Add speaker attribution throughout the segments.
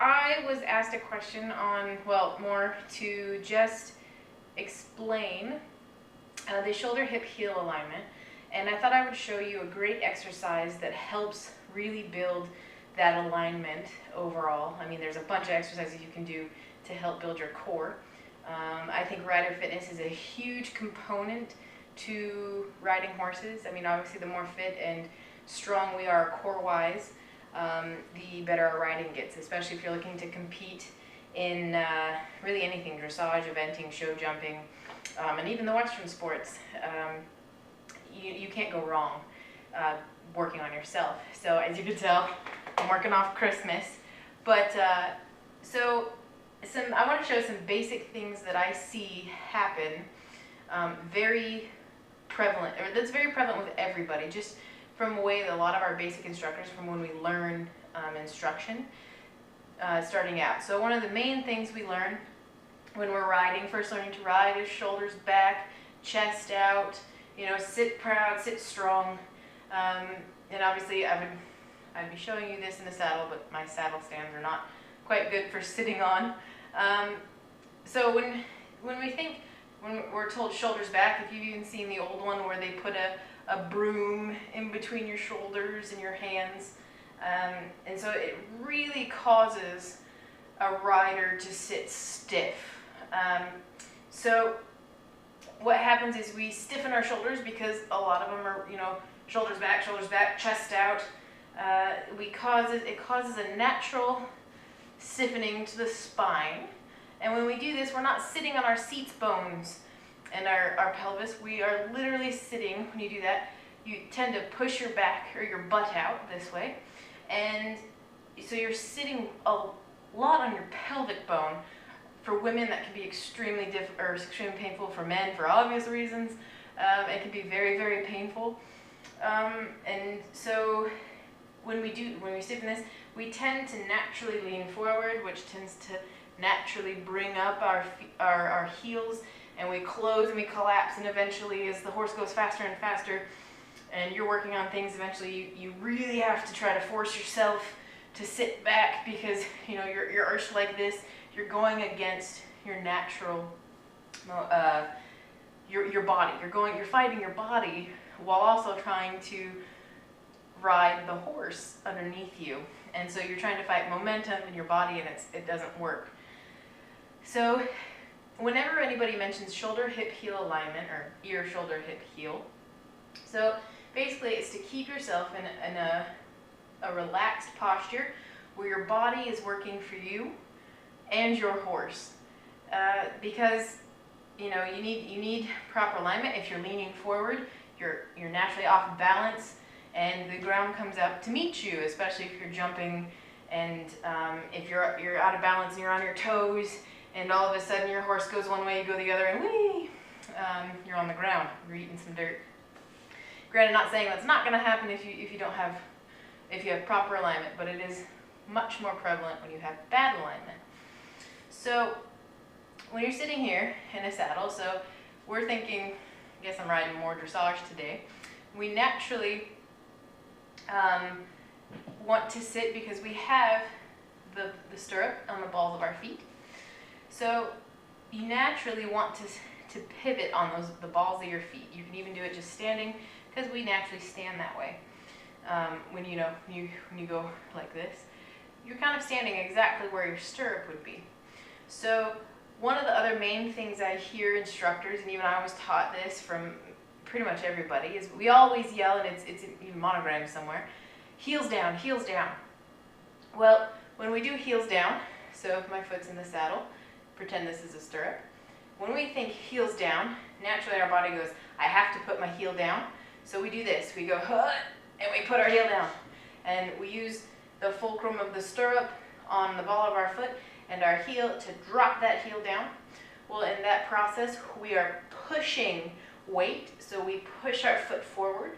Speaker 1: I was asked a question on, well, more to just explain the shoulder hip heel alignment, and I thought I would show you a great exercise that helps really build that alignment overall. I mean, there's a bunch of exercises you can do to help build your core. I think rider fitness is a huge component to riding horses. I mean, obviously the more fit and strong we are core-wise, the better our riding gets, especially if you're looking to compete in really anything, dressage, eventing, show jumping, and even the Western sports. You can't go wrong working on yourself. So as you can tell, I'm working off Christmas. But I want to show some basic things that I see happen, very prevalent, or that's very prevalent with everybody, just from the way that a lot of our basic instructors, from when we learn instruction starting out. So one of the main things we learn when we're riding, first learning to ride, is shoulders back, chest out, sit proud, sit strong. And obviously I'd be showing you this in the saddle, but my saddle stands are not quite good for sitting on. So when we're told shoulders back, if you've even seen the old one where they put a broom in between your shoulders and your hands, and so it really causes a rider to sit stiff. So what happens is we stiffen our shoulders because a lot of them are, shoulders back, chest out. It causes a natural stiffening to the spine. And when we do this, we're not sitting on our seats bones and our pelvis. We are literally sitting. When you do that, you tend to push your back or your butt out this way. And so you're sitting a lot on your pelvic bone. For women, that can be extremely painful. For men, for obvious reasons, it can be very, very painful. And so when we stiffen this, we tend to naturally lean forward, which tends to naturally bring up our heels, and we close and we collapse, and eventually as the horse goes faster and faster and you're working on things, eventually you really have to try to force yourself to sit back because you're arched like this. You're going against your natural your body. You're fighting your body while also trying to ride the horse underneath you, and so you're trying to fight momentum in your body, and it doesn't work. So whenever anybody mentions shoulder hip heel alignment, or ear shoulder hip heel, so basically it's to keep yourself in a relaxed posture where your body is working for you and your horse, because you need proper alignment. If you're leaning forward, you're naturally off balance, and the ground comes up to meet you, especially if you're jumping, and if you're out of balance and you're on your toes, and all of a sudden your horse goes one way, you go the other, and whee, you're on the ground, you're eating some dirt. Granted, not saying that's not going to happen if you have proper alignment, but it is much more prevalent when you have bad alignment. So when you're sitting here in a saddle, so we're thinking, I guess I'm riding more dressage today, we naturally want to sit because we have the stirrup on the balls of our feet. So you naturally want to pivot on the balls of your feet. You can even do it just standing, because we naturally stand that way. When you go like this, you're kind of standing exactly where your stirrup would be. So one of the other main things I hear instructors, and even I was taught this from pretty much everybody, is we always yell, and it's even monogrammed somewhere, heels down, heels down. Well, when we do heels down, so if my foot's in the saddle, pretend this is a stirrup. When we think heels down, naturally our body goes, I have to put my heel down. So we do this, we go, huh, and we put our heel down. And we use the fulcrum of the stirrup on the ball of our foot and our heel to drop that heel down. Well, in that process, we are pushing weight, so we push our foot forward.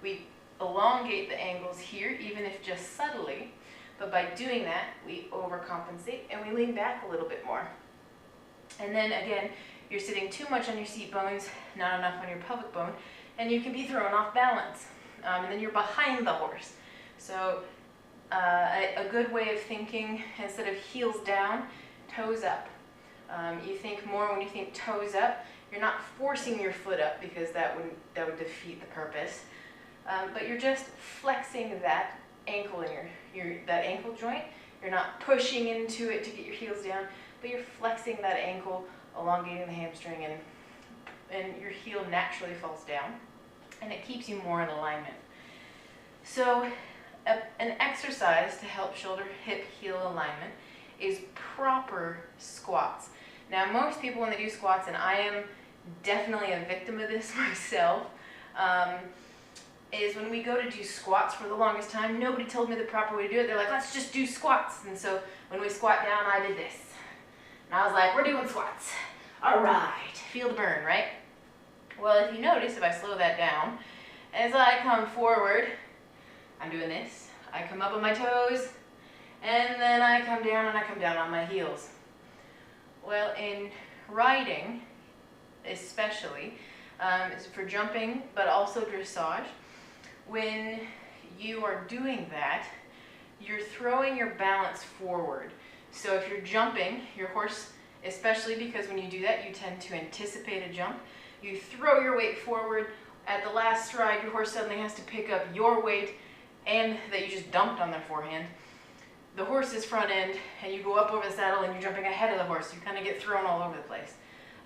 Speaker 1: We elongate the angles here, even if just subtly, but by doing that, we overcompensate and we lean back a little bit more. And then again, you're sitting too much on your seat bones, not enough on your pelvic bone, and you can be thrown off balance. And then you're behind the horse. So a good way of thinking, instead of heels down, toes up. You think more when you think toes up. You're not forcing your foot up because that would defeat the purpose. But you're just flexing that ankle in that ankle joint. You're not pushing into it to get your heels down, but you're flexing that ankle, elongating the hamstring, and your heel naturally falls down, and it keeps you more in alignment. So an exercise to help shoulder, hip, heel alignment is proper squats. Now, most people when they do squats, and I am definitely a victim of this myself, is when we go to do squats for the longest time, nobody told me the proper way to do it. They're like, let's just do squats. And so when we squat down, I did this. And I was like, we're doing squats. All right, feel the burn, right? Well, if you notice, if I slow that down, as I come forward, I'm doing this. I come up on my toes, and then I come down, and I come down on my heels. Well, in riding, especially, for jumping, but also dressage, when you are doing that, you're throwing your balance forward. So if you're jumping, your horse, especially because when you do that, you tend to anticipate a jump, you throw your weight forward. At the last stride, your horse suddenly has to pick up your weight and that you just dumped on their forehand, the horse's front end, and you go up over the saddle and you're jumping ahead of the horse. You kind of get thrown all over the place.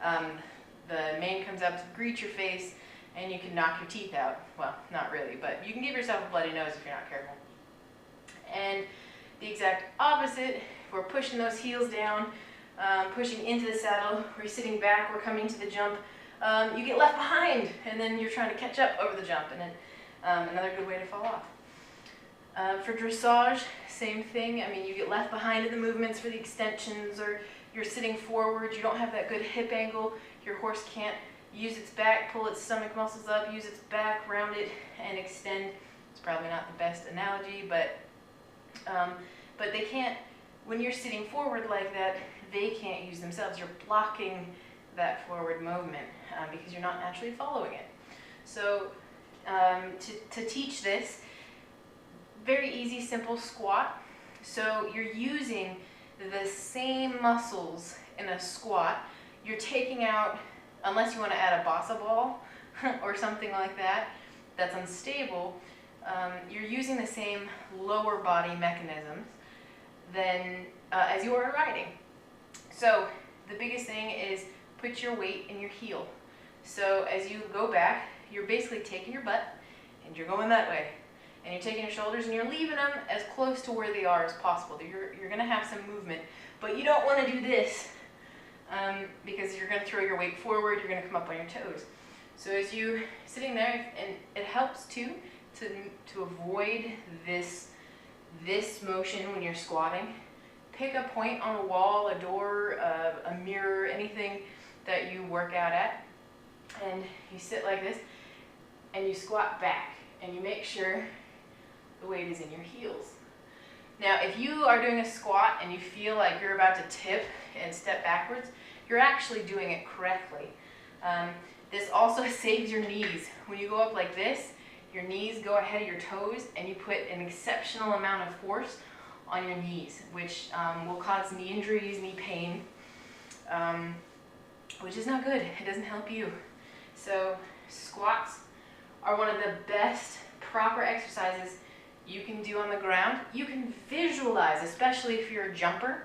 Speaker 1: The mane comes up to greet your face, and you can knock your teeth out. Well, not really, but you can give yourself a bloody nose if you're not careful. And the exact opposite, we're pushing those heels down, pushing into the saddle, we're sitting back, we're coming to the jump, you get left behind, and then you're trying to catch up over the jump, and then another good way to fall off. For dressage, same thing. I mean, you get left behind in the movements for the extensions, or you're sitting forward, you don't have that good hip angle, your horse can't use its back, pull its stomach muscles up, use its back, round it, and extend. It's probably not the best analogy, but they can't, when you're sitting forward like that, they can't use themselves. You're blocking that forward movement because you're not naturally following it. So to teach this, very easy, simple squat. So you're using the same muscles in a squat. You're taking out, unless you want to add a bossa ball or something like that, that's unstable, you're using the same lower body mechanisms than as you are riding. So the biggest thing is put your weight in your heel. So as you go back, you're basically taking your butt and you're going that way. And you're taking your shoulders and you're leaving them as close to where they are as possible. You're going to have some movement, but you don't want to do this because you're going to throw your weight forward, you're going to come up on your toes. So as you're sitting there, and it helps too to avoid this motion when you're squatting, pick a point on a wall, a door, a mirror, anything that you work out at, and you sit like this, and you squat back, and you make sure the weight is in your heels. Now, if you are doing a squat and you feel like you're about to tip and step backwards, you're actually doing it correctly. This also saves your knees. When you go up like this, your knees go ahead of your toes, and you put an exceptional amount of force on your knees, which will cause knee injuries, knee pain, which is not good. It doesn't help you. So squats are one of the best proper exercises you can do on the ground. You can visualize, especially if you're a jumper,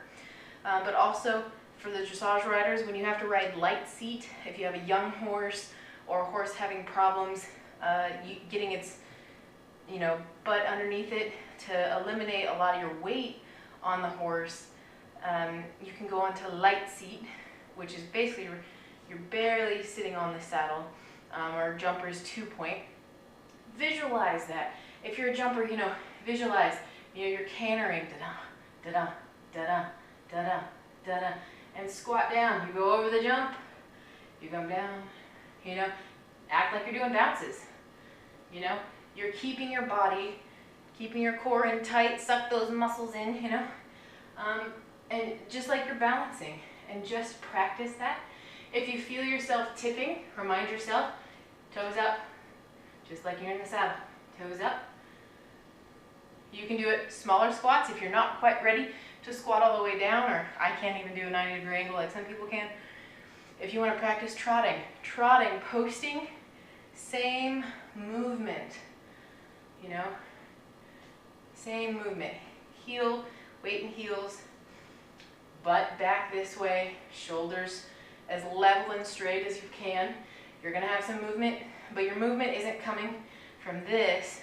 Speaker 1: but also for the dressage riders, when you have to ride light seat, if you have a young horse or a horse having problems getting its butt underneath it, to eliminate a lot of your weight on the horse, you can go onto light seat, which is basically you're barely sitting on the saddle, or jumper's 2-point. Visualize that. If you're a jumper, visualize, you're cantering, da-da, da-da, da-da, da-da, da-da, and squat down. You go over the jump, you come down, act like you're doing bounces. You're keeping your body, keeping your core in tight, suck those muscles in, and just like you're balancing, and just practice that. If you feel yourself tipping, remind yourself, toes up, just like you're in the saddle, toes up, You can do it smaller squats if you're not quite ready to squat all the way down, or I can't even do a 90-degree angle like some people can. If you want to practice trotting, posting, same movement, you know, same movement. Heel, weight in heels, butt back this way, shoulders as level and straight as you can. You're going to have some movement, but your movement isn't coming from this.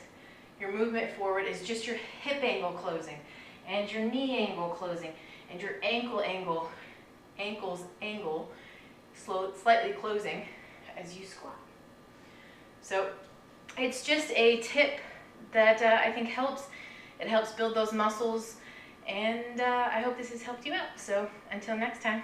Speaker 1: Your movement forward is just your hip angle closing, and your knee angle closing, and your ankles angle, slightly closing as you squat. So it's just a tip that I think helps. It helps build those muscles, and I hope this has helped you out. So until next time.